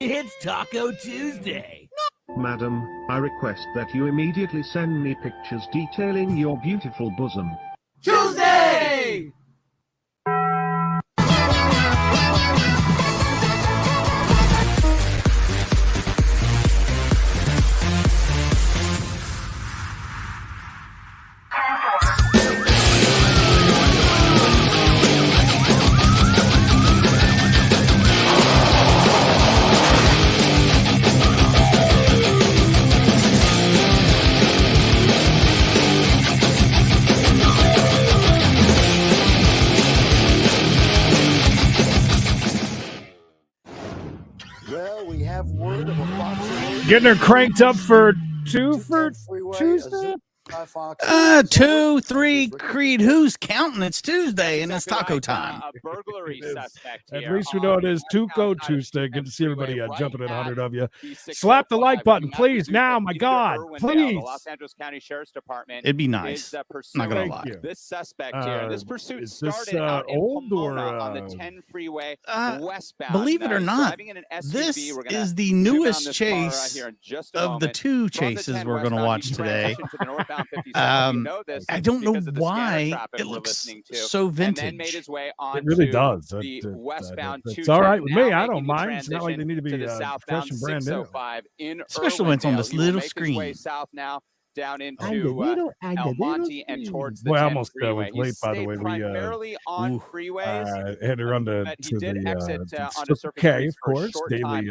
It's Taco Tuesday. Madam, I request that you immediately send me pictures detailing your beautiful bosom. Tuesday! Well, we have word of a Fox. Getting her cranked up for two for Tuesday? 2, 3, Creed. Who's counting? It's Tuesday and it's taco time. A burglary suspect At here least we know it is Tuco Tuesday. Good to see everybody jumping in 100 of you. Slap the like button, please. Now, my God, please. The Los Angeles County Sheriff's Department. It'd be nice. Not gonna lie. This suspect here. This pursuit is this, started out in old Pomona or, on the 10 freeway westbound. Believe it or not, this is the newest chase of the two chases we're going to watch today. I don't know why it looks so vintage. It really does. It's all right with me. I don't mind. It's not like they need to be fresh and brand new. Especially when it's on this little screen. Down into El Monte and towards the Boy, 10 almost freeway. was late, by the way. Primarily on freeways. Had to run to the okay, of course. Daily,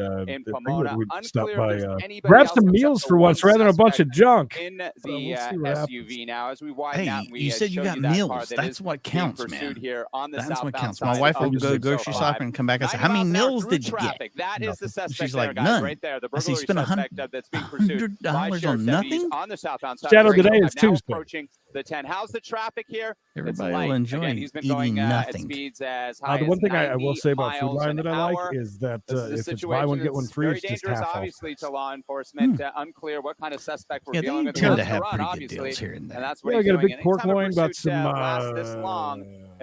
we stop by, grab some meals for once rather than a bunch of junk. In the SUV now, as we widen out, you said you got meals. That's what counts, man. That's what counts. My wife will go grocery shopping and come back and say, "How many meals did you get?" That is the suspect. She's like, "None." Right there. The I say, "Spend $100 on nothing." On the southbound side. Shadow today is Tuesday. Approaching the 10. How's the traffic here? Everybody will enjoy he's been going at speeds as high the one thing I will say about Food Line that I like is that if it's buy one get one free, it's just half off. Obviously, to law enforcement, unclear what kind of suspect we're dealing with. They tend to have pretty good deals here and there. And that's what I got a big pork loin, got some.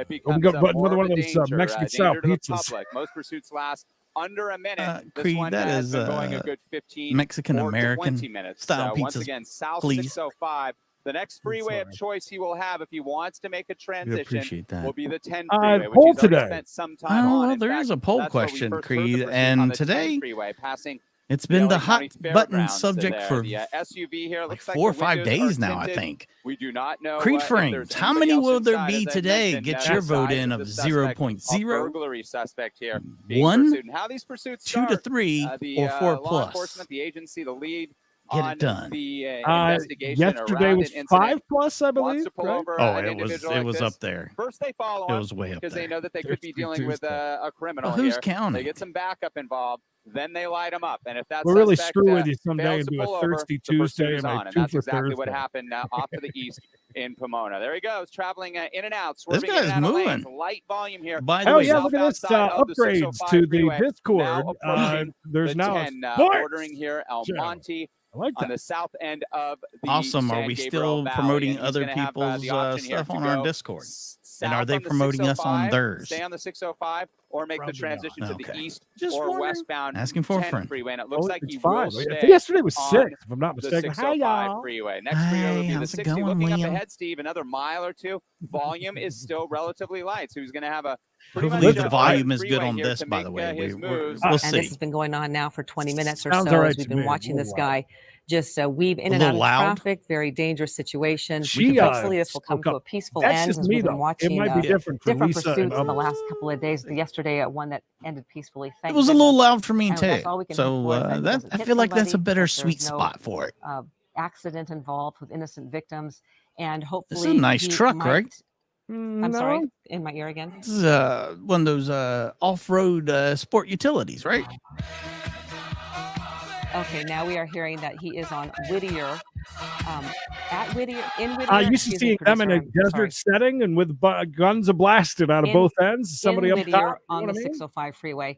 We got another one of those Mexican style pizzas. Most pursuits last under a minute. Creed, that is going a good 15 Mexican American style pizzas. Once again, South please. 605. The next freeway of choice he will have if he wants to make a transition will be the 10 freeway, which poll he's today. Spent some time on. Well, there is a poll question, Creed, and today passing it's been the hot button Fairgrounds subject for the SUV here. like 4 or 5 days now, I think. We do not know. Creed frames. How many will there be today? Get your vote in of 0.0, burglary suspect here. 1, how these pursuits 2 to 3, or 4 law plus. enforcement, the agency, the lead. Get it done. The investigation yesterday was 5 plus, I believe. Right? It was up there. First, they follow it was way up because there. they know that they could be dealing with a criminal. Who's here. counting? They get some backup involved. Then they light them up, and if that's we'll really screw with you someday and do a Thirsty Tuesday and a 2 for that's exactly Thursday. what happened off to the east in Pomona. There he goes, traveling in and out. This guy's moving. Light volume here. By the way, look at this upgrades to the Discord. There's now ordering here El Monte. I like that. On the south end of the awesome. Are we still promoting other people's stuff on our Discord? And are they promoting us on theirs? Stay on the 605 or make the transition to the east or westbound asking for a friend. Freeway. And it looks like he will stay yesterday was 6, if I'm not mistaken. Hi, y'all. Freeway. Next freeway will be the 60. Looking up ahead, Steve, another mile or two. Volume is still relatively light, so he's going to have a hopefully the volume is good on this, by the way. We'll see. And this has been going on now for 20 minutes or so as we've been watching this guy just weave in and out of traffic. Very dangerous situation. Hopefully this will come to a peaceful end as we've been watching different pursuits in the last couple of days. Yesterday, one that ended peacefully. It was a little loud for me too. So I feel like that's a better sweet spot for it. Accident involved with innocent victims, and hopefully this is a nice truck, right? I'm sorry, in my ear again. This is one of those off-road sport utilities, right? Okay, now we are hearing that he is on Whittier, at Whittier, in Whittier. I used to seeing them in a desert setting and with guns blasted out of both ends. Somebody up top on the 605 freeway.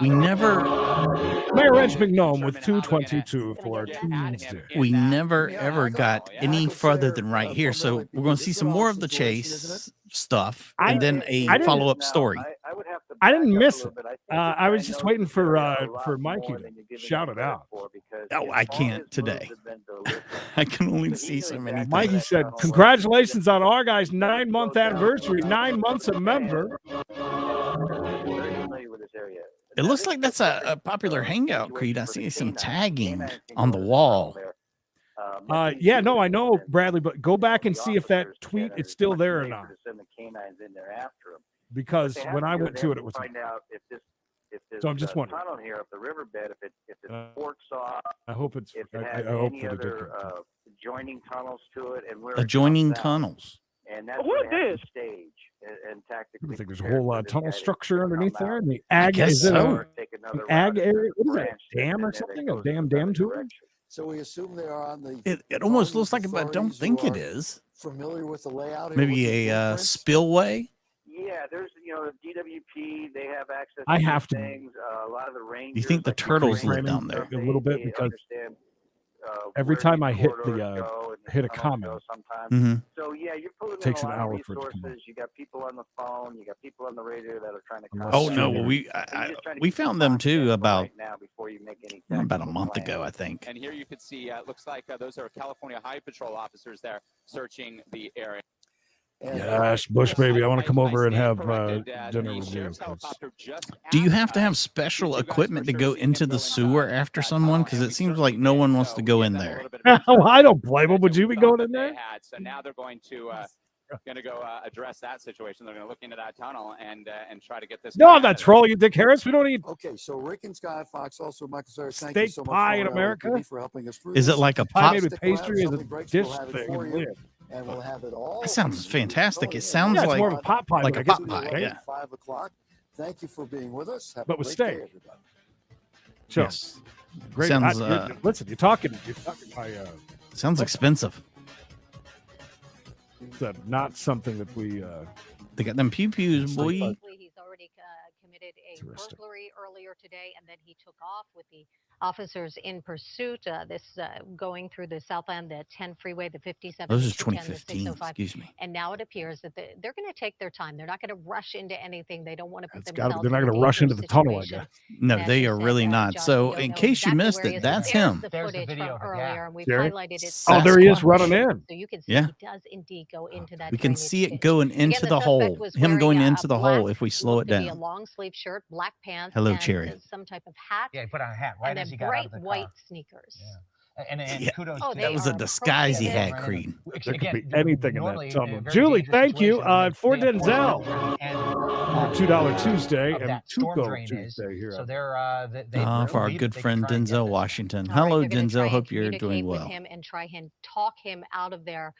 we never Mayor Reg McNome with 222 for Tuesday. We never ever got any further than right here, so we're going to see some more of the chase stuff and then a follow-up story. I didn't miss it. I was just waiting for Mikey to shout it out. Oh, I can't today. I can only see so many things. Mikey said, "Congratulations on our guys' 9-month anniversary. 9 months a member." It looks like that's a popular hangout, Creed. I see some tagging on the wall. Yeah, no, I know, Bradley, but go back and see if that tweet is still there or not. Because when I went to it, it was. So I'm just wondering. Tunnel here up the riverbed, if it forks off. I hope it's. I for hope the other adjoining tunnels to it, and where adjoining tunnels. And that's what it stage. And tactically, I think there's a whole tunnel structure underneath there. And the I ag guess is it so. an ag area? What is that? Dam or something? A dam to it? So we assume they are on the. It almost looks like it, but I don't think it is. Familiar with the layout. Maybe a spillway. Yeah, there's DWP. They have access. I have to. Things. A lot of the rangers. Do you think the turtles live down there? A little bit because every time I hit a comment, so yeah, you're pulling it takes in a an lot hour of for it to come up. resources. You got people on the phone. You got people on the radio that are trying to. Oh no, we found them too about about a month ago, I think. And here you could see, looks like those are California Highway Patrol officers there searching the area. Yes, Bush baby, I want to come over and have dinner with you. Do you have to have special equipment to go into the sewer after someone? Because it seems like no one wants to go in there. Oh, I don't blame them. Would you be going in there? So now they're going to go address that situation. They're going to look into that tunnel and try to get this. No, I'm not trolling you, Dick Harris. We don't need. Okay, so Rick and Sky Fox, also Michael Cyrus, thank steak you so much pie in America for helping us through. Is it like a pie pop? made with pastry? Is a dish thing? And we'll have it all. That sounds fantastic. It sounds Yeah, it's like more of a pot pie, like a pot pie. right? Yeah. 5 o'clock. Thank you for being with us. Have But a with great day, steak. everybody. So, Yes. great. Sounds, listen, you're talking my. Sounds expensive. It's not something that we. They got them pew pews, boy. He's already committed a burglary earlier today, and then he took off with the officers in pursuit. Going through the Southland, the 10 freeway, the 57. Those is 210, the 2015. 605. Excuse me. And now it appears that they're going to take their time. They're not going to rush into anything. They don't want to put They're themselves. not going to rush into the tunnel, I guess. No, they are really not. So, in case you missed it, that's him. There's the video from earlier, and we've Jerry? highlighted it. Oh, there he is running in. So you can see Yeah. he does indeed go into that. We can drainage see it ditch. going into Again, the hole. suspect was Him going wearing, into the black, hole if we slow it looked to be a down. long sleeve shirt, black pants. Hello, and Cherry. some type of hat. Yeah, he put on a hat right and as then he got out bright of the car. white sneakers. Yeah. And Yeah. kudos Oh, to That was a disguise he had, Creed. There could be anything in that tunnel. Julie, thank you. For Denzel. $2 Tuesday and $2 Tuesday here. So they're For our good friend Denzel Washington. Hello, Denzel. Hope you're doing well. With him and try and talk him out of there.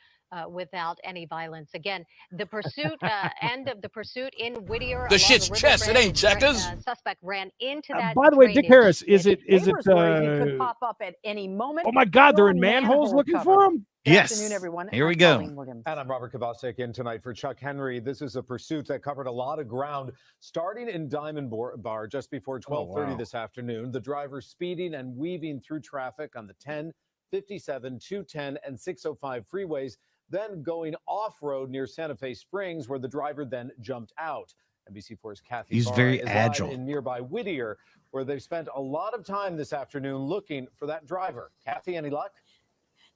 Without any violence. Again, the pursuit, end of the pursuit in Whittier. The shit's chess, it ain't checkers. Suspect ran into that. By the way, Dick Harris, is it? He could pop up at any moment. Oh my God, they're in manholes looking for him. Good Yes. afternoon, everyone. Here we go. And I'm Robert Kavasik in tonight for Chuck Henry. This is a pursuit that covered a lot of ground, starting in Diamond Bar just before 12:30 this afternoon. The driver speeding and weaving through traffic on the 10, 57, 210, and 605 freeways, then going off-road near Santa Fe Springs, where the driver then jumped out. NBC4's Kathy He's Barra very is live agile. in nearby Whittier, where they've spent a lot of time this afternoon looking for that driver. Kathy, any luck?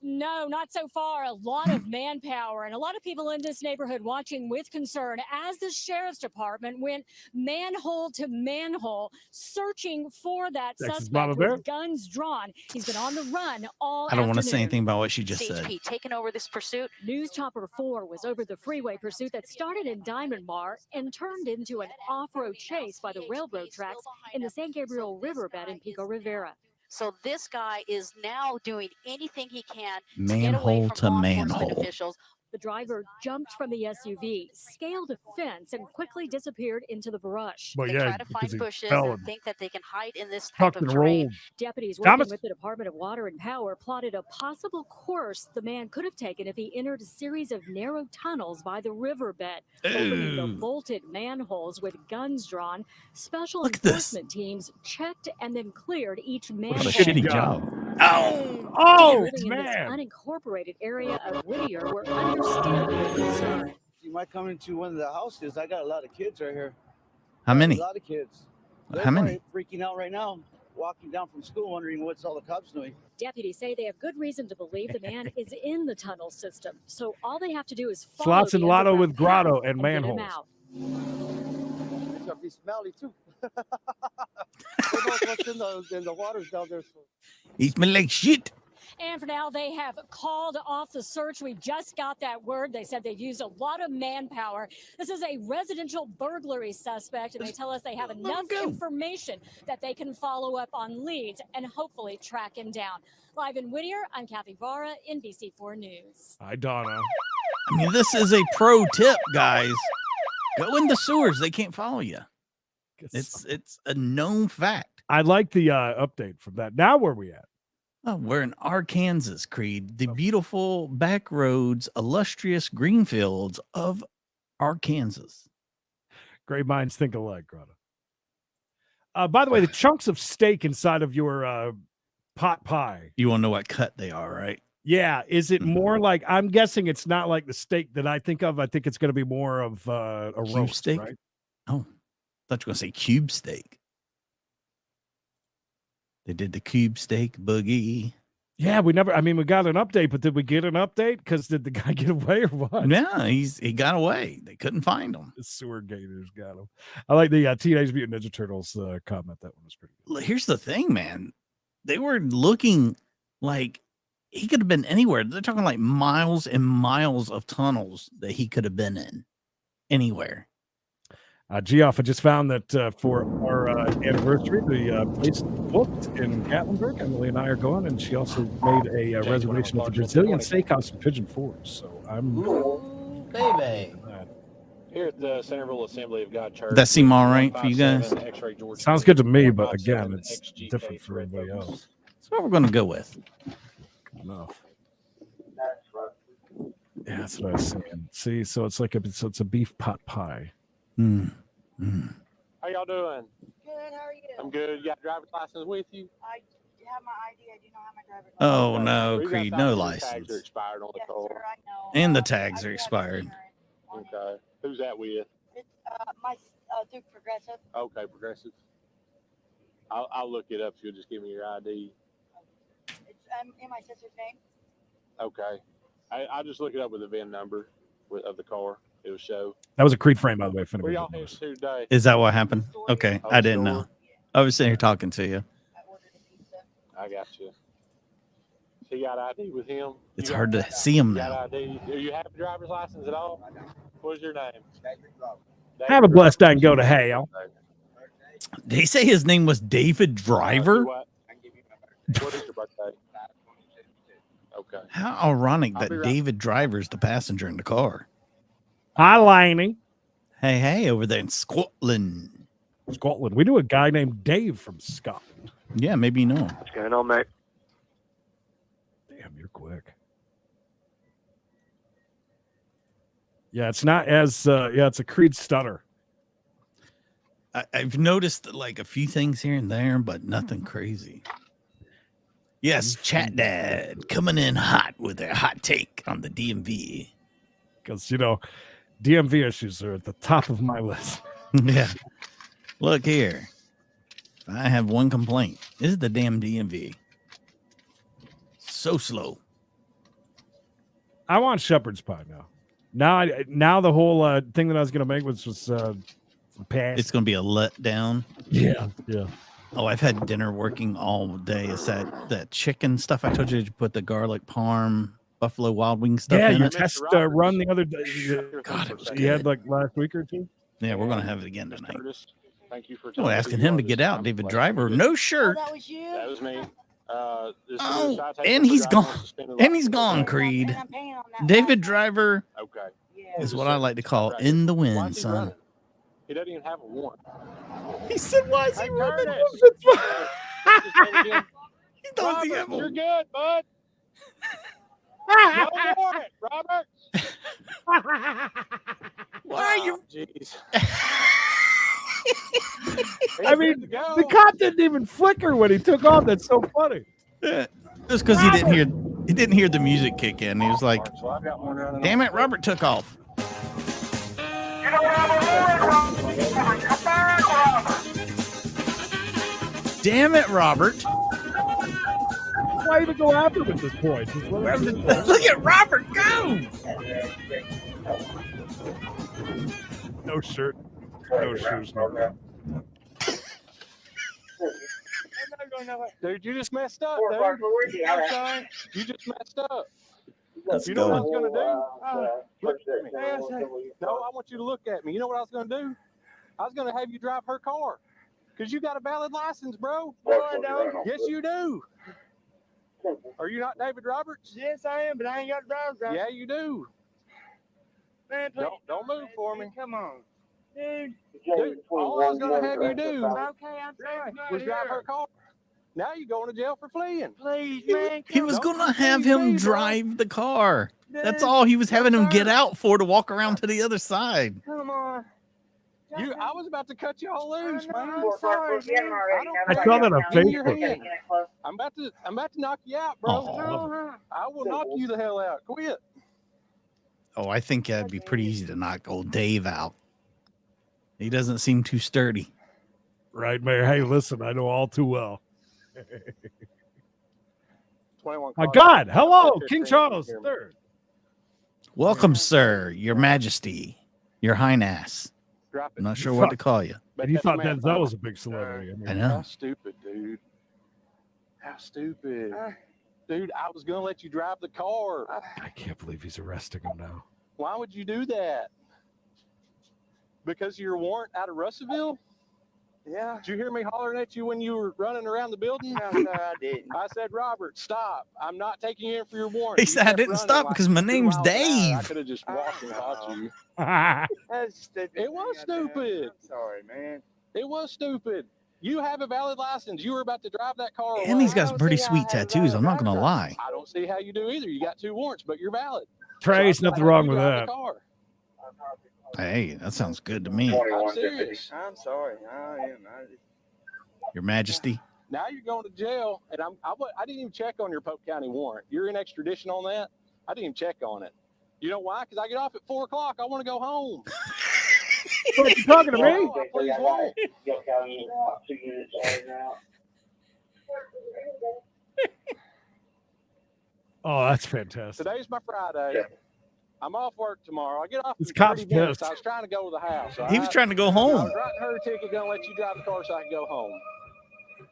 No, not so far. A lot of manpower and a lot of people in this neighborhood watching with concern as the sheriff's department went manhole to manhole searching for that suspect with guns drawn. He's been on the run all I don't want to afternoon. say anything about what she just said. CHP taking over this pursuit. News Chopper 4 was over the freeway pursuit that started in Diamond Bar and turned into an off-road chase by the railroad tracks in the San Gabriel riverbed in Pico Rivera. So this guy is now doing anything he can Manhole to get away from to law enforcement manhole. officials, The driver jumped from the SUV, scaled a fence, and quickly disappeared into the brush. But They yeah, try to because find he bushes fell and and think that they can hide in this type tucked of and terrain. rolled. Deputies Thomas? working with the Department of Water and Power plotted a possible course the man could have taken if he entered a series of narrow tunnels by the riverbed, opening the vaulted manholes with guns drawn. Special enforcement teams checked and then cleared each manhole. What a shitty job. Oh, Living in this man. unincorporated area of Whittier were understandably concerned. You might come into one of the houses. I got a lot of kids right here. How many? A lot of kids. How many? Freaking out right now, walking down from school, wondering what's all the cops doing. Deputies say they have good reason to believe the man is in the tunnel system. So all they have to do is follow Slots and the lotto underground with grotto path and get him manholes. out. It's gonna be smelly too. Who knows what's in the waters down there? He smell like shit. And for now, they have called off the search. We just got that word. They said they've used a lot of manpower. This is a residential burglary suspect, and they tell us they have enough information that they can follow up on leads and hopefully track him down. Live in Whittier, I'm Kathy Vara, NBC4 News. Hi, Donna. I mean, this is a pro tip, guys. Go in the sewers. They can't follow you. It's a known fact. I like the update from that. Now where are we at? Oh, we're in Arkansas, Creed, the beautiful back roads, illustrious green fields of Arkansas. Great minds think alike, Grotto. By the way, the chunks of steak inside of your pot pie. You want to know what cut they are, right? Yeah. Is it more like, I'm guessing it's not like the steak that I think of. I think it's going to be more of a Cube roast steak? right? Oh, I thought you were going to say cube steak. They did the cube steak boogie. Yeah, we got an update, but did we get an update? Because did the guy get away or what? Yeah, he got away. They couldn't find him. The sewer gators got him. I like the Teenage Mutant Ninja Turtles comment. That one was pretty good. Here's the thing, man. They were looking like he could have been anywhere. They're talking like miles and miles of tunnels that he could have been in. Anywhere. Geoff, I just found that for our anniversary, the place booked in Gatlinburg. Emily and I are going, and she also made a reservation at the Brazilian Steakhouse in Pigeon Forge. So I'm baby. Here at the Centerville Assembly of God Church. That seem all right for you guys? Sounds good to me, but again, it's different for everybody else. That's what we're going to go with. Enough. Yeah, that's what I was saying. See, so it's like it's a beef pot pie. How y'all doing? Good, how are you? I'm good. You got a driver's license with you? I have my ID. I do not have my driver's license. Oh, no, We got Creed, five no year license. Tags are expired on the Yes, car. sir, I know. And the tags are expired. Okay. Who's that with? It's my through Progressive. Okay, Progressive. I'll look it up if you'll just give me your ID. It's in my sister's name. Okay. I'll just look it up with the VIN number of the car. It'll show. That was a Creed frame, by the way. Where y'all headed to today? Is that what happened? Okay, Oh, I didn't store? know. I was sitting here talking to you. I got you. He got ID with him? It's hard to see him You got now. ID? Do you have a driver's license at all? What's your name? Have a blessed day and go to hell. Did he say his name was David Driver? What is your birthday? Okay. How ironic I'll that be right- David Driver's the passenger in the car. Hi, Laney. Hey, over there in Scotland. Scotland. We knew a guy named Dave from Scotland. Yeah, maybe you know. What's going on, mate? Damn, you're quick. Yeah, it's not as it's a Creed stunner. I've noticed like a few things here and there, but nothing crazy. Yes, Chat Dad coming in hot with a hot take on the DMV. Because, DMV issues are at the top of my list. Yeah. Look here. I have one complaint. This is the damn DMV. So slow. I want shepherd's pie now. Now the whole thing that I was going to make was passed. It's going to be a letdown. Yeah. Oh, I've had dinner working all day. It's that chicken stuff I told you to put the garlic parm, Buffalo Wild Wing stuff Yeah, in you it. test run the other day. God, it was You had good. like last week or two? Yeah, we're going to have it again tonight. Thank you for Oh, asking him to get out, David Driver. No shirt. Oh, that was you? That was me. And he's gone. And he's gone, Creed. David Driver is what I like to call in the wind, son. He doesn't even have a warrant. He said, why is he running? He doesn't have a You're good, bud. No warrant, Robert. Why are you? Jeez. I mean, the cop didn't even flicker when he took off. That's so funny. Yeah. Just because he didn't hear the music kick in. He was like, "Damn it, Robert took off." Damn it, Robert. Why even go after him at this point? Look at Robert go. No shirt, no shoes, no. Dude, you just messed up, dude. I'm sorry. You just messed up. You know what I was going to do? Look at me. No, I want you to look at me. You know what I was going to do? I was going to have you drive her car. Because you got a valid license, bro. No, I don't. Yes, you do. Are you not David Roberts? Yes, I am, but I ain't got a driver's license. Yeah, you do. Man, don't move for me. Come on. Dude, all I was going to have you do okay, I'm sorry. was drive her car. Now you're going to jail for fleeing. Please, man. He was going to have him drive the car. That's all he was having him get out for, to walk around to the other side. Come on. I was about to cut you all loose, man. I'm sorry. I saw that on Facebook. I'm about to knock you out, bro. I will knock you the hell out. Quit. Oh, I think that'd be pretty easy to knock old Dave out. He doesn't seem too sturdy. Right, Mayor? Hey, listen, I know all too well. My God, hello, King Charles III. Welcome, sir, your majesty, your highness. I'm not sure what to call you. But you thought Denzel was a big celebrity. I know. How stupid, dude. How stupid. Dude, I was going to let you drive the car. I can't believe he's arresting him now. Why would you do that? Because of your warrant out of Russellville? Yeah. Did you hear me hollering at you when you were running around the building? No, sir, I didn't. I said, Robert, stop. I'm not taking you in for your warrant. He said, I didn't stop because my name's Dave. I could have just walked and caught you. That's stupid. It was stupid. I'm sorry, man. It was stupid. You have a valid license. You were about to drive that car. And he's got some pretty sweet tattoos. I'm not going to lie. I don't see how you do either. You got 2 warrants, but you're valid. Trace, nothing wrong with that. Hey, that sounds good to me. I'm serious. I'm sorry. I am. Your Majesty. Now you're going to jail, and I didn't even check on your Polk County warrant. You're in extradition on that. I didn't even check on it. You know why? Because I get off at 4 o'clock. I want to go home. What, you talking to me? Please won't. Oh, that's fantastic. Today's my Friday. I'm off work tomorrow. I get off. This cop's pissed. I was trying to go to the house. He was trying to go home. I was writing her a ticket, going to let you drive the car so I can go home.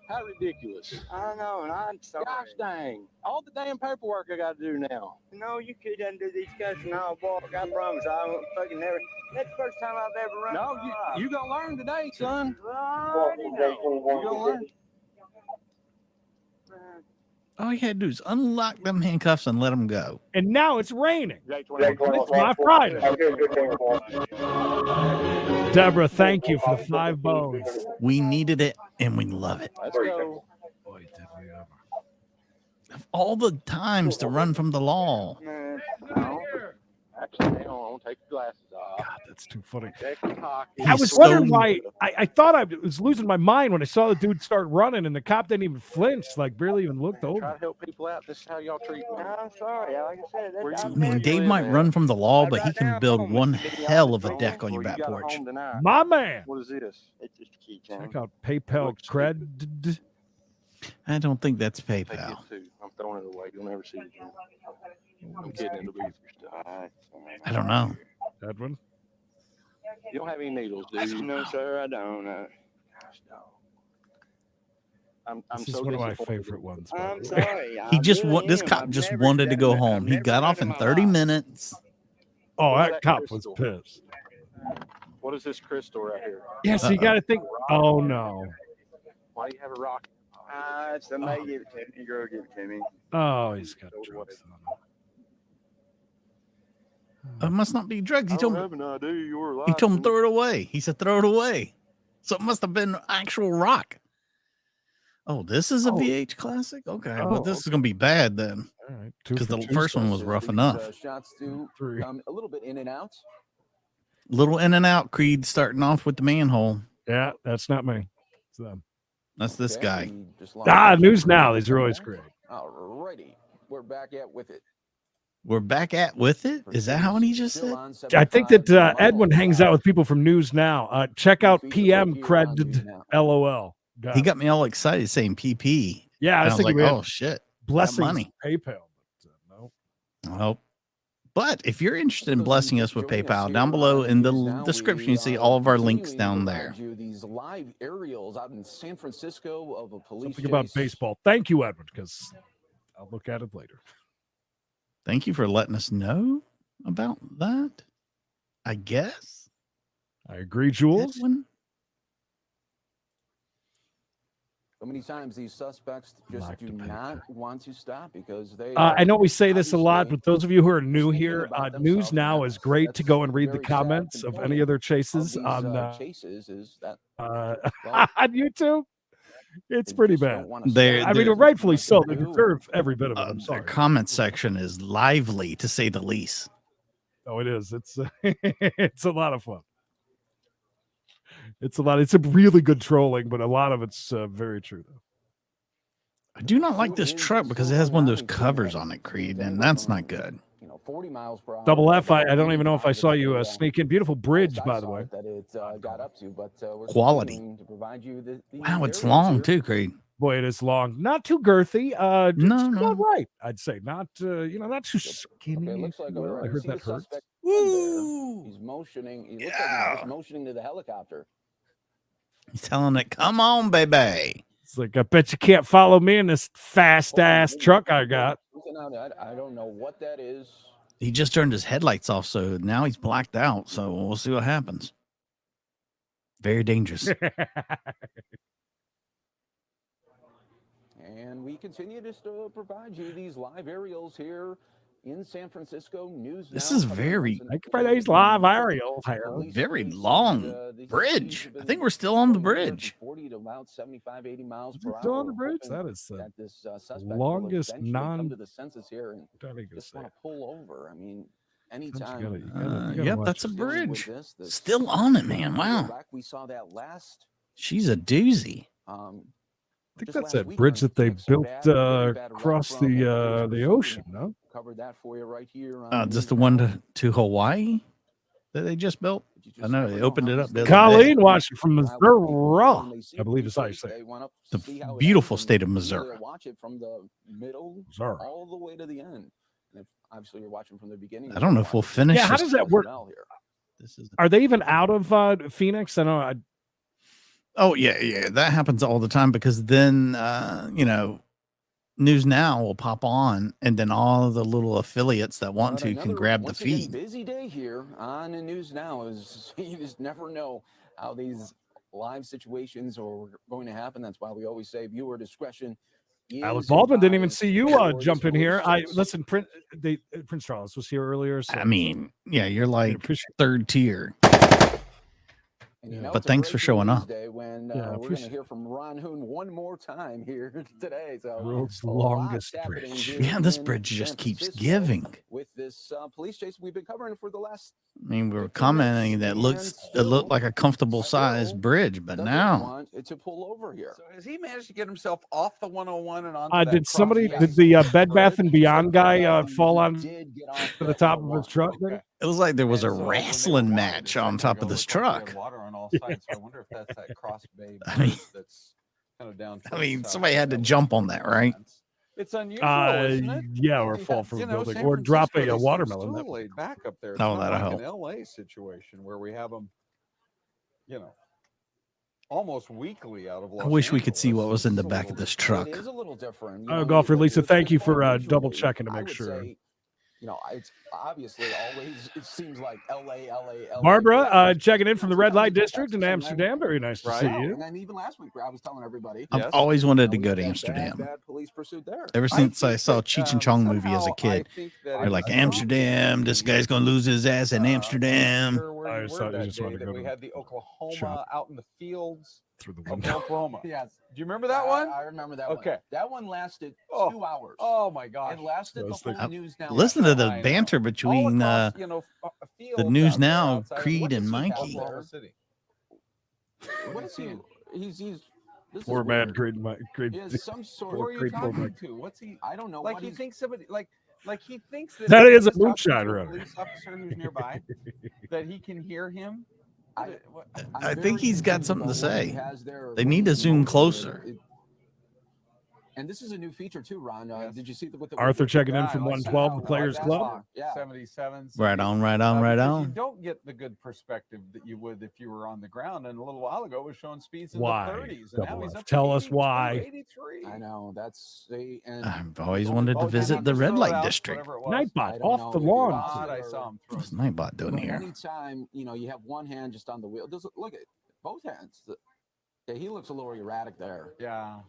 How ridiculous. I know, and I'm sorry. Gosh dang. All the damn paperwork I got to do now. No, you could undo these cuts and I'll walk. I promise. I won't fucking never. That's the first time I've ever run. No, you going to learn today, son. You know. You going to learn. All you had to do is unlock them handcuffs and let them go. And now it's raining. It's my Friday. Deborah, thank you for the 5 bones. We needed it, and we love it. Let's go. Boy, did we ever. Of all the times to run from the law. Actually, hang on. Take your glasses off. God, that's too funny. I I was wondering why. I thought I was losing my mind when I saw the dude start running, and the cop didn't even flinch, like barely even looked over. Try to help people out. This is how y'all treat me. I'm sorry. Like I said, I mean, Dave might run from the law, but he can build one hell of a deck on your back porch. My man. What is this? It's just a keychain. Check out PayPal cred. I don't think that's PayPal. Take it too. I'm throwing it away. You'll never see it again. I'm kidding. It'll be your stuff. I don't know. Edwin? You don't have any needles, do you? No, sir, I don't. Gosh, no. I'm This is so one of my disappointed. favorite ones. I'm sorry. He just this cop just wanted to go home. He got off in 30 minutes. Oh, that cop was pissed. What is this crystal right here? Yeah, so you got to think. Oh, no. Why do you have a rocket? Somebody gave it to me. Girl gave it to me. Oh, he's got drugs. It must not be drugs. He told have an idea. You're he told him throw it away. He said throw it away. So it must have been actual rock. Oh, this is a VH classic? Okay, but this is going to be bad then. All right. Because the first one was rough enough. Shots do come a little bit in and out. Little in and out, Creed, starting off with the manhole. Yeah, that's not me. It's them. That's this guy. News Now. These are always great. Alrighty. We're back at with it. We're back at with it? Is that how he just said? I think that Edwin hangs out with people from News Now. Check out PM Cred LOL. He got me all excited saying PP. Yeah, I was like, oh shit. Blessings money. PayPal. But, no. Oh. But if you're interested in blessing us with PayPal, down below in the description, you see all of our links down there. These live aerials out in San Francisco of a police Something about baseball. Thank you, Edwin, because I'll look at it later. Thank you for letting us know about that. I guess. I agree, Jules. Edwin? So many times these suspects just do not want to stop because they. I know we say this a lot, but those of you who are new here, News Now is great to go and read the comments of any of their chases on on YouTube. It's pretty bad. I mean, rightfully so. They deserve every bit of it. I'm sorry. Their comment section is lively, to say the least. Oh, it is. It's it's a lot of fun. It's a really good trolling, but a lot of it's very true, though. I do not like this truck because it has one of those covers on it, Creed, and that's not good. 40 miles per hour. Double F, I don't even know if I saw you sneak in. Beautiful bridge, by the way. That it got up to, but quality. To provide you the wow, it's long too, Creed. Boy, it is long. Not too girthy. No, not right. I'd say not. Not too skinny. Okay, looks like I heard that hurts. Woo! He's motioning. He looks like he's just motioning to the helicopter. He's telling it, "Come on, baby." It's like, I bet you can't follow me in this fast ass truck I got. I don't know what that is. He just turned his headlights off, so now he's blacked out. So we'll see what happens. Very dangerous. And we continue to provide you these live aerials here in San Francisco. News. This is very. I can find these live aerials here. Very long bridge. I think we're still on the bridge. 40 to about 75, 80 miles per hour. Still on the bridge? That is the longest come to the census here and just want to pull over. I mean, anytime. Yep, that's a bridge. Still on it, man. Wow. We saw that last. She's a doozy. I think that's that bridge that they built across the ocean, no? Covered that for you right here. Just the one to Hawaii that they just built. I know they opened it up. Colleen watching from Missouri, I believe is how you say it. The beautiful state of Missouri. Watch it from the middle all the way to the end. And if obviously you're watching from the beginning. I don't know if we'll finish. Yeah, how does that work? Are they even out of Phoenix? I know. Oh yeah, that happens all the time because then News Now will pop on, and then all of the little affiliates that want to can grab the feed. Busy day here on News Now. Is you just never know how these live situations are going to happen. That's why we always say viewer discretion. Alex Baldwin didn't even see you jump in here. Prince Charles was here earlier. So. I mean, yeah, you're like third tier. But thanks for showing up. When, we're going to hear from Ron Hoon one more time here today. So world's longest bridge. Yeah, this bridge just keeps giving. With this police chase we've been covering for the last. I mean, we were commenting that it looked like a comfortable sized bridge, but now to pull over here. So has he managed to get himself off the 101 and on? Did the Bed Bath and Beyond guy fall on to the top of his truck? It was like there was a wrestling match on top of this truck. Water on all sides, so I wonder if that's that cross bay that's kind of down. I mean, somebody had to jump on that, right? It's unusual, isn't it? Yeah, or fall from a building, or drop a watermelon. Still laid back up there. Oh, that'll like help. An LA situation where we have them, almost weekly out of. I wish we could see what was in the back of this truck. It is a little different. Golfer Lisa, thank you for double checking to make sure. you know, it's obviously always, it seems like LA. Barbara, checking in from the red light district in Amsterdam. Very nice to see you. And then even last week, I was telling everybody, I've always wanted to go to Amsterdam. Bad police pursuit there. Ever since I saw Cheech and Chong movie as a kid, they're like, Amsterdam, this guy's gonna lose his ass in Amsterdam. I thought you just wanted to go. We had the Oklahoma out in the fields through the window. Oklahoma. Yes. Do you remember that one? I remember that one. That one lasted 2 hours. Oh my gosh. It lasted the whole News Now. Listen to the banter between the News Now, Creed and Mikey. What is he? He's Poor man, Creed. He has some sort Who are you talking to? What's he? I don't know. Like what he thinks somebody like he thinks that is a he's talking moonshiner. to a police officer who's nearby that he can hear him. I think he's got something to say. They need to zoom closer. And this is a new feature too, Ron. Did you see what Arthur checking in from 112, the Players Club? Yeah. 77s. Right on. You don't get the good perspective that you would if you were on the ground. And a little while ago, it was showing speeds in the 30s. And now he's up Tell to us why. 83. I know. I've always wanted to visit the red light district. Nightbot off the lawn. I saw him throw. What's Nightbot doing here? Anytime you have one hand just on the wheel, look at both hands. Yeah, he looks a little erratic there. Yeah.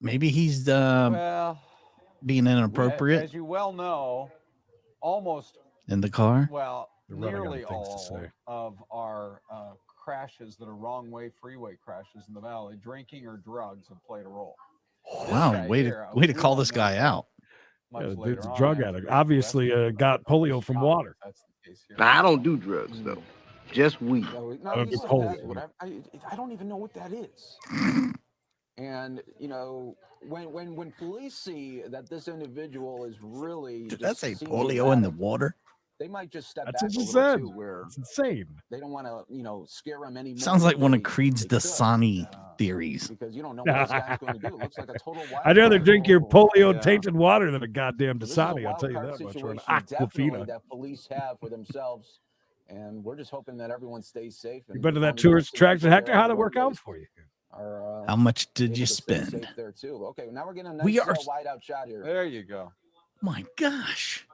Maybe he's being inappropriate. As you well know, almost in the car. Well, nearly all of our crashes that are wrong way freeway crashes in the valley, drinking or drugs have played a role. Wow, way to call this guy out. Yeah, dude's a drug addict. Obviously, got polio from water. Now, I don't do drugs though, just weed. I don't even know what that is. And when police see that this individual is really did that say polio in the water? They might just step That's back what you a said. little too, where it's insane. They don't want to, scare him anymore. Sounds like one of Creed's Dasani theories. Because you don't know what this guy's going to do. It looks like a total wild I'd rather drink your polio Yeah. tainted water than a goddamn This is a Dasani. I'll wild tell you card that much. Or an situation, definitely, Aquafina. that police have for themselves, and we're just hoping that everyone stays safe. You been to that tourist attraction, Hector? How'd it work out for you? How much did you spend? There too. Okay, now we're getting a nice We are- wide out shot here. There you go. My gosh,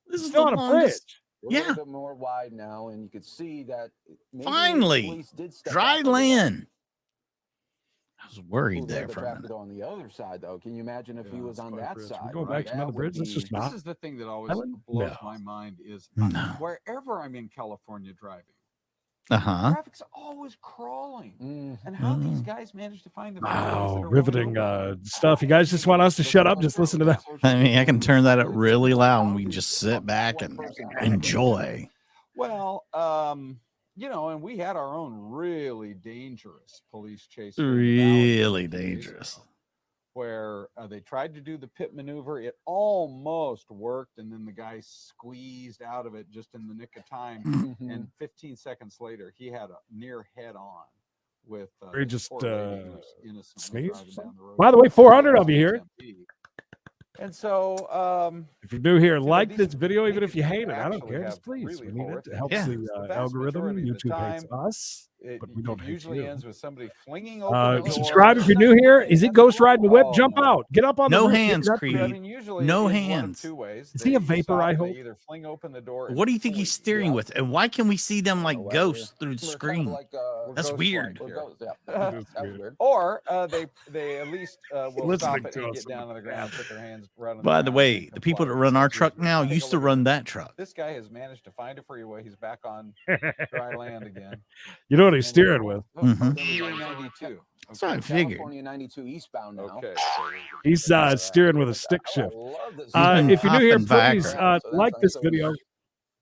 this is Still the on a longest. We're a Yeah, little bit more wide now, and you could see that maybe the finally, police did step dry back a little. land. I was worried Who's there like the for a traffic minute. on the other side, though? Can you imagine if he was on that side? We go back to another bridge. That's just not. This is the thing that always Island? blows No. my mind is No. wherever I'm in California driving, traffic's always crawling. And how these guys manage to find the freeways Wow, that are riveting rolling over. stuff. You guys just want us to shut up? Just listen to that. I mean, I can turn that up really loud and we can just sit back and enjoy. Well, and we had our own really dangerous police chase. Really dangerous. Where they tried to do the pit maneuver. It almost worked, and then the guy squeezed out of it just in the nick of time. And 15 seconds later, he had a near head-on with Or just poor lady who was innocently sneeze. driving down the road. By the way, 400 of you here. And so, If you're new here, like these this video, even if you hate it. I don't actually care. have Just please. really We need it. horrific It helps Yeah. the vast algorithm. majority of the YouTube hates time, us, but we don't hate usually you. ends with somebody flinging open the door. Subscribe if you're new here. Is he ghost riding the whip? Jump out. Get up on the No roof. hands, Get Creed. I mean, usually No it's one of hands. two ways. Is he a vapor, I hope? They either fling open the door. What do you think he's steering with? And why can we see them like ghosts through the We're screen? kind of like, That's ghost weird. flying we're here. ghosts, yeah. That was weird. Or they at least will Listening stop it to and us. get down on the ground, put their hands right on By the ground way, and the people that comply. run our truck now Take a used to look at run this. that truck. This guy has managed to find a freeway. He's back on dry land again. You know what he's steering with. Mhm. Steering 92. That's what I figured. California 92 eastbound now. Okay. He's steering with a stick shift. I love this. been If you're new here, hopping back please or- like this video,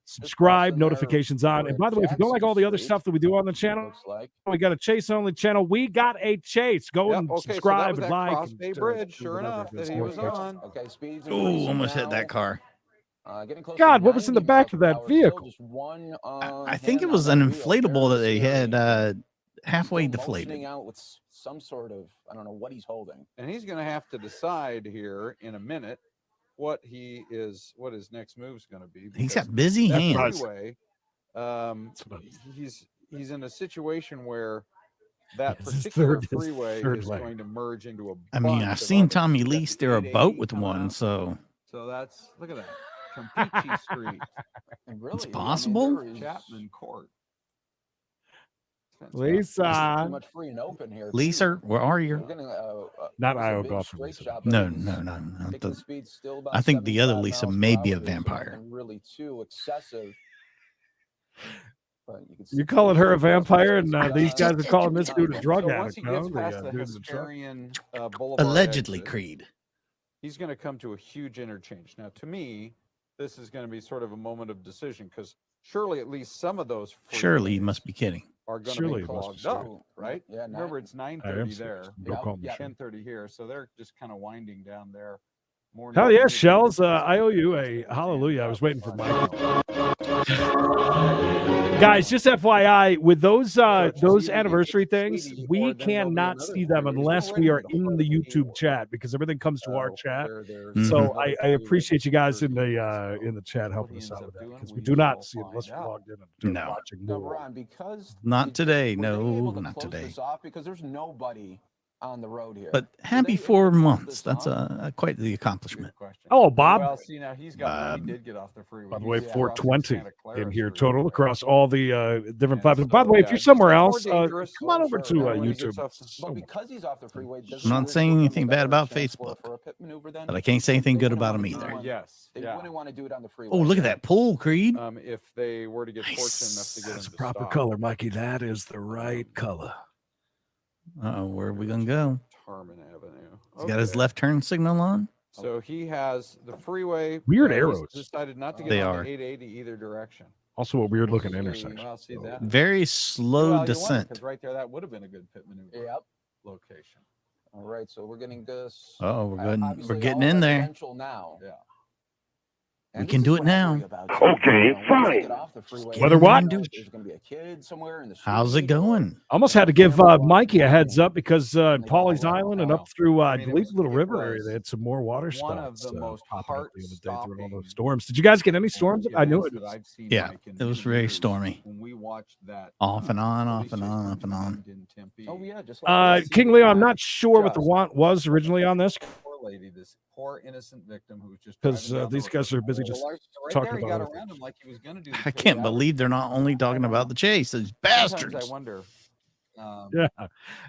subscribe, notifications on. And by the way, if you don't like all the other stuff that we do on the channel, Looks like. we got a chase only channel. We got a chase. Go Yep, and okay, so that subscribe was and that like. Cross and, Bay do Bridge, sure whatever enough, it is. that he was on. Okay, speeds. Oh, increasing almost hit now. that car. Getting close God, to what was in the 90 back of that miles per hour, still vehicle? just one, I think it hand was on an the wheel. inflatable that they Very had scary. halfway Still deflated. motioning out with some sort of, I don't know what he's holding. And he's going to have to decide here in a minute what his next move is going to be. He's because got busy that hands. freeway, he's in a situation where that It's his particular third freeway is leg. going to merge into a I mean, bunch I've of seen other Tommy ones. Lee Got the steer a boat 880 with coming one, out. so So that's, look at that. Campeche Street. And really, It's possible. Chapman Court. Lisa. Pretty much free and open here. Lisa, where are you? We're gonna, Not Iowa golfer. No. Not I think the other Lisa may be a vampire. Really too excessive. But you calling her a vampire, and these guys are calling this dude a drug Once addict. he No, gets past the dude in the truck. Hesperian Boulevard Allegedly, exit, Creed. he's going to come to a huge interchange. Now, to me, this is going to be sort of a moment of decision because surely at least some of those Surely you must be kidding. are going to be clogged up, right? Yeah, Remember, it's 9:30 there, 10:30 here, so they're just kind of winding down there. Hell yeah, Shells. I owe you a hallelujah. I was waiting for Mikey. Guys, just FYI, with those anniversary things, we cannot see them unless we are in the YouTube chat because everything comes to our chat. So I appreciate you guys in the chat helping us out with that because we do not see it unless we're logged in and watching more. Not today. No, not today. Because there's nobody on the road here. But happy 4 months. That's quite the accomplishment. Oh, Bob. Well, see, now he did get off the freeway. By the way, 420 in here total across all the different platforms. By the way, if you're somewhere else, come on over to YouTube. But because he's off the freeway, I'm not saying anything bad about Facebook, but I can't say anything good about him either. Yes. They wouldn't want to do it on the freeway. Oh, look at that pool, Creed. If they were to get fortunate enough to get That's proper color, Mikey. That is the right color. Where are we gonna go? Harmon Avenue. He's got his left turn signal on. So he has the freeway. Weird he's arrows. Decided not to get They on are. the 880 either direction. Also, a weird looking intersection. Well, see that. Very slow descent. Because right there, that would have been a good pit maneuver. Yep. Location. All right, so we're getting this. Oh, we're good. Obviously We're getting all in there. residential now. Yeah. We can do it now. Okay, fine. Weather watch. There's going to be a kid somewhere in the How's it going? Almost had to give Mikey a heads up because in Pawleys Island and up through, I believe, Little River area, they had some more water spots popping up the other day through all those storms. Did you guys get any storms? I knew it. Yeah, it was very stormy. When we watched that. Off and on, off and on, off and on. Oh yeah, just like King Leo, I'm not sure what the want was originally on this. Poor lady, this poor innocent victim who was just Because these guys are busy just talking about it. around him like he was going to do. I can't believe they're not only talking about the chase. These bastards. I wonder. Yeah,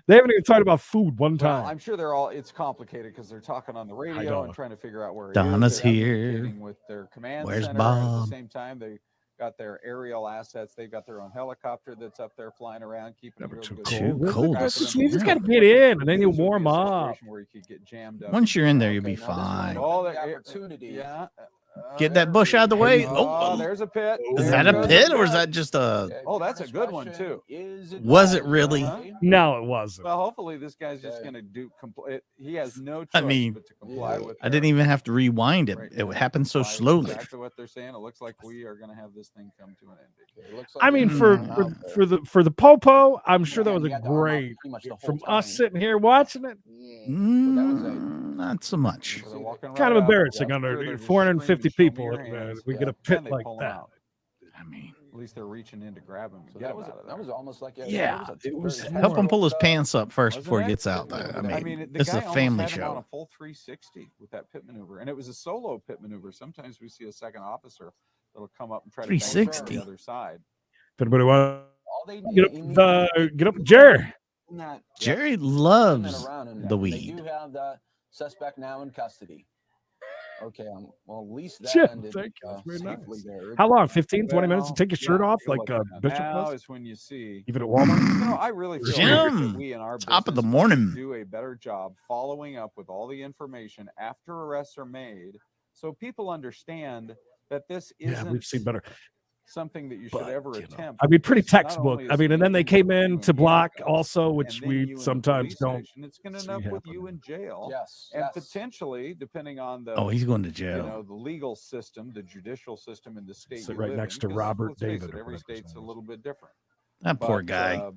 they haven't even talked about food one time. Well, I'm sure they're all. It's complicated because they're talking on the radio and trying to figure out where. Donna's They're here. communicating with their command Where's center. Bob? At the same time, they got their aerial assets. They've got their own helicopter that's up there flying around, keeping it real good. Too cold. You just got to get in, and then you warm up. Where you could get jammed up. Once you're in there, you'll be fine. All the opportunity. Yeah. Get that bush out of the way. Oh, there's a pit. Is that a pit or is that just a? Oh, that's a good one too. Was it really? No, it wasn't. Well, hopefully this guy's just going to do complete. He has no choice I mean, but to comply with. I didn't even have to rewind it. It happened so slowly. Exactly what they're saying. It looks like we are going to have this thing come to an end. It looks like I mean, for the popo, I'm sure that was a great. From us sitting here watching it, not so much. kind of embarrassing under 450 people. We get a pit like that. I mean, at least they're reaching in to grab him. So that was almost like it was. Help him pull his pants up first before he gets out there. I mean, this is a family On a show. full 360 with that pit maneuver, and it was a solo pit maneuver. Sometimes we see a second officer that'll come up and try to 360 the other side. If anybody want to get up, Jerry. Jerry loves the They weed. do have the suspect now in custody. Okay, well, at least that Jim, ended thank you. That's very safely nice. there. How long? 15, 20 minutes to take your shirt off like Bishop Now does? is when you see. Even at Walmart? No, I really feel Jim, that we in our top of the business morning. do a better job following up with all the information after arrests are made, so people understand that this isn't. Yeah, we've seen better. Something that you should ever attempt. I mean, pretty because not textbook. only I is mean, and then they came in to block also, which and then we you in the sometimes police don't. station, it's going to see end up with happen. you in jail. Yes, and yes. potentially, depending on the Oh, he's going to jail. you know, the legal system, the judicial system in the state Sit you right live next in, to 'cause Robert let's face David it, or every whatever his state's a name little bit different. That poor But, guy.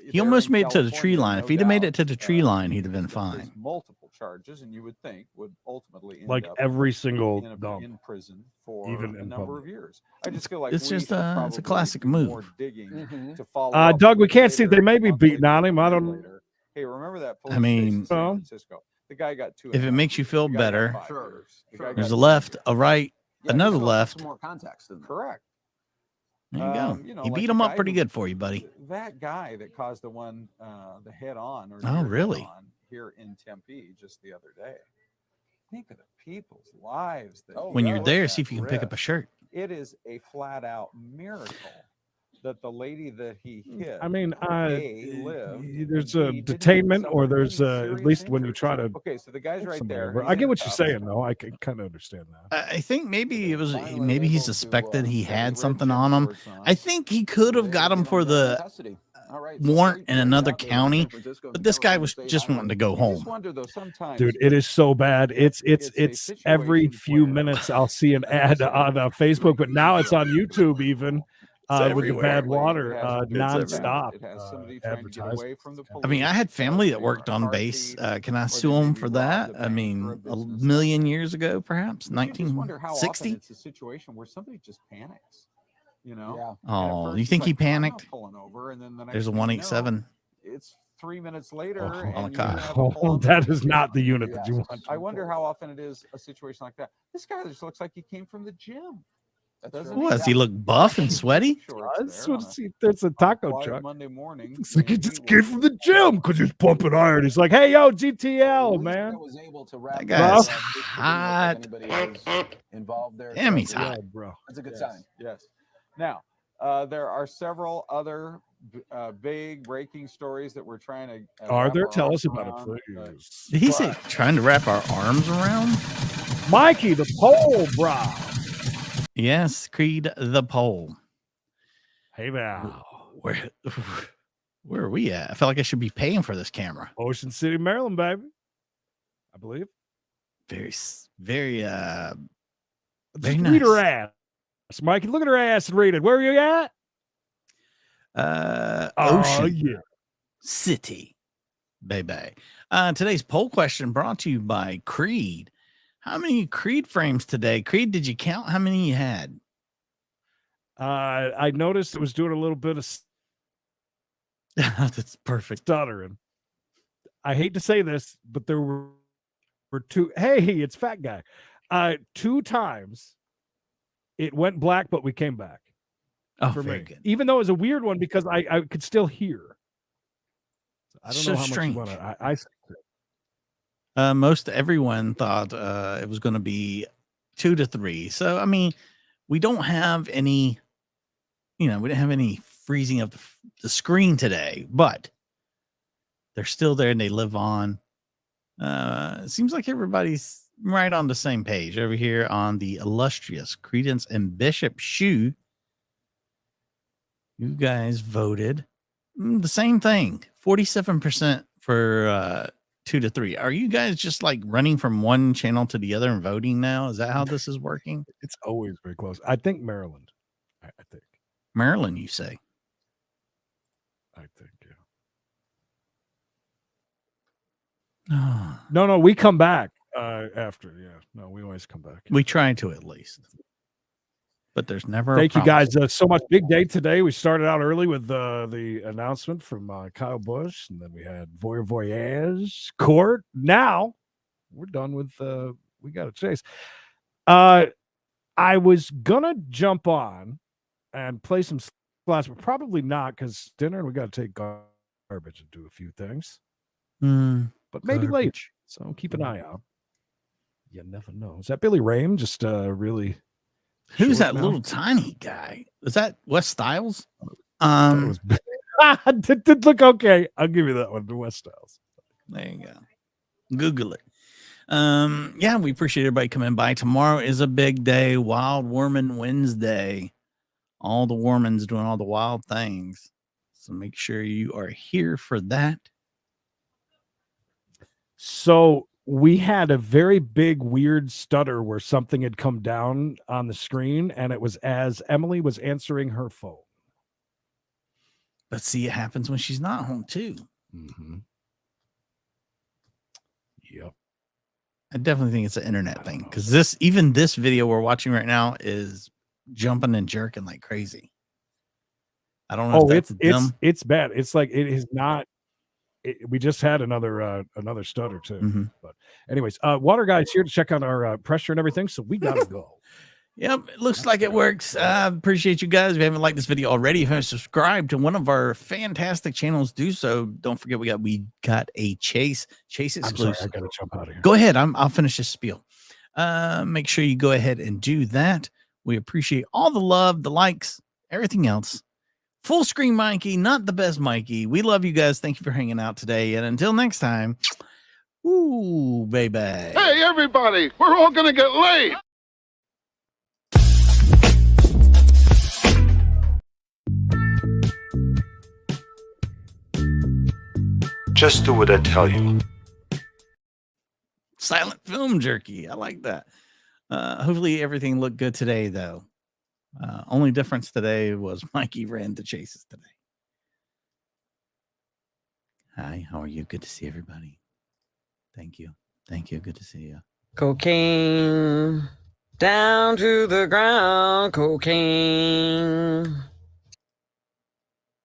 He there almost in made it to the tree California, line. no If he'd have made doubt, it to the tree line, he'd have been there's fine. multiple charges, and you would think would ultimately end Like up every single in prison for even a in number public. of years. I just feel like It's we just should it's a probably classic do more move. digging to follow up Doug, we with can't see. later, They may be month beating later, on him. I year don't. later. Hey, remember that I police station in mean, San Francisco? The guy got 2. If it makes you feel better, Sure. there's a left, a right, another left. Some more context. Correct. There you go. You know, He like beat the him up guy pretty who- good for you, buddy. That guy that caused the one, the head-on, or Oh, near really? head-on here in Tempe just the other day. Think of the people's lives. That When he you're put there, at see if you can pick up a risk. shirt. It is a flat-out miracle that the lady that he hit. I mean, lived, there's and a B, didn't detainment, suffer or there's any at serious least when you injuries. try to. Okay, so the guy's hook right somebody there. over. He's I get what you're handcuffed. saying, though. I can kind of understand that. I think maybe it was maybe he suspected he had something on him. I think he could have got him for the warrant in another county, but this guy was just wanting to go home. Dude, it is so bad. It's every few minutes I'll see an ad on Facebook, but now it's on YouTube even. With the bad water, nonstop advertising. I mean, I had family that worked on base. Can I sue them for that? I mean, a million years ago, perhaps You just wonder how often 1960. it's a situation where somebody just panics. You know? Oh, you think he panicked? Over, and then the next There's a thing you know, 187. It's 3 minutes later. Oh, and you God. have a full That is not the unit that you want. I wonder how often it is a situation like that. This guy just looks like he came from the gym. What, does he look buff and sweaty? There's a taco quiet truck. Monday morning. It's like he just came from the gym because he's pumping iron. He's like, hey, yo, GTL, man. That guy's hot. Damn, he's hot. bro. That's a good Yes, sign. Yes. Now, there are several other big breaking stories that we're trying to. Are wrap there? our Tell arms us about around, it, please. Did he say trying to wrap our arms around? Mikey, the pole, bro. Yes, Creed the pole. Hey, now. Where are we at? I feel like I should be paying for this camera. Ocean City, Maryland, baby. I believe. Very Just nice. read her ass. Mikey, look at her ass and read it. Where are you at? Ocean City, baby. Today's poll question brought to you by Creed. How many Creed frames today? Creed, did you count how many you had? I noticed it was doing a little bit of that's perfect stuttering. I hate to say this, but there were two. Hey, it's Fat Guy. 2 times it went black, but we came back. Oh, for very me. good. Even though it was a weird one because I could still hear. I don't So know how strange. much you want to. Most everyone thought it was going to be 2 to 3. So, I mean, we don't have any, we didn't have any freezing of the screen today, but they're still there and they live on. It seems like everybody's right on the same page over here on the illustrious Creedence and Bishop Shoe. You guys voted the same thing, 47% for 2 to 3. Are you guys just like running from one channel to the other and voting now? Is that how this is working? It's always very close. I think Maryland. I think Maryland, you say? I think, yeah. No, we come back after. Yeah, no, we always come back. We try to at least, but there's never. Thank a you guys promise. so much. Big day today. We started out early with the announcement from Kyle Busch, and then we had Voyage Court. Now we're done with. We got to chase. I was gonna jump on and play some slots, but probably not because dinner. We got to take garbage and do a few things. But maybe later. So keep an eye out. You never know. Is that Billy Rame? Just really. Who's short that now? little tiny guy? Is that Wes Styles? Did look okay. I'll give you that one. The West Styles. There you go. Google it. Yeah, we appreciate everybody coming by. Tomorrow is a big day. Wild Warman Wednesday. All the Warmans doing all the wild things. So make sure you are here for that. So we had a very big, weird stutter where something had come down on the screen, and it was as Emily was answering her phone. But see, it happens when she's not home too. Mm-hmm. Yep. I definitely think it's an internet thing because this video we're watching right now is jumping and jerking like crazy. I don't know. Oh, it's bad. It's like it is not we just had another stutter too. But anyways, water guy's here to check on our pressure and everything, so we gotta go. Yep, it looks like it works. Appreciate you guys. If you haven't liked this video already, if you haven't subscribed to one of our fantastic channels, do so. Don't forget we got a Chase exclusive. I'm sorry, I gotta jump out of here. Go ahead. I'll finish this spiel. Make sure you go ahead and do that. We appreciate all the love, the likes, everything else. Full screen Mikey, not the best Mikey. We love you guys. Thank you for hanging out today. And until next time, ooh, baby. Hey, everybody, we're all gonna get laid. Just do what I tell you. Silent film jerky. I like that. Hopefully everything looked good today, though. Only difference today was Mikey ran the chases today. Hi, how are you? Good to see everybody. Thank you. Thank you. Good to see you. Cocaine down to the ground. Cocaine.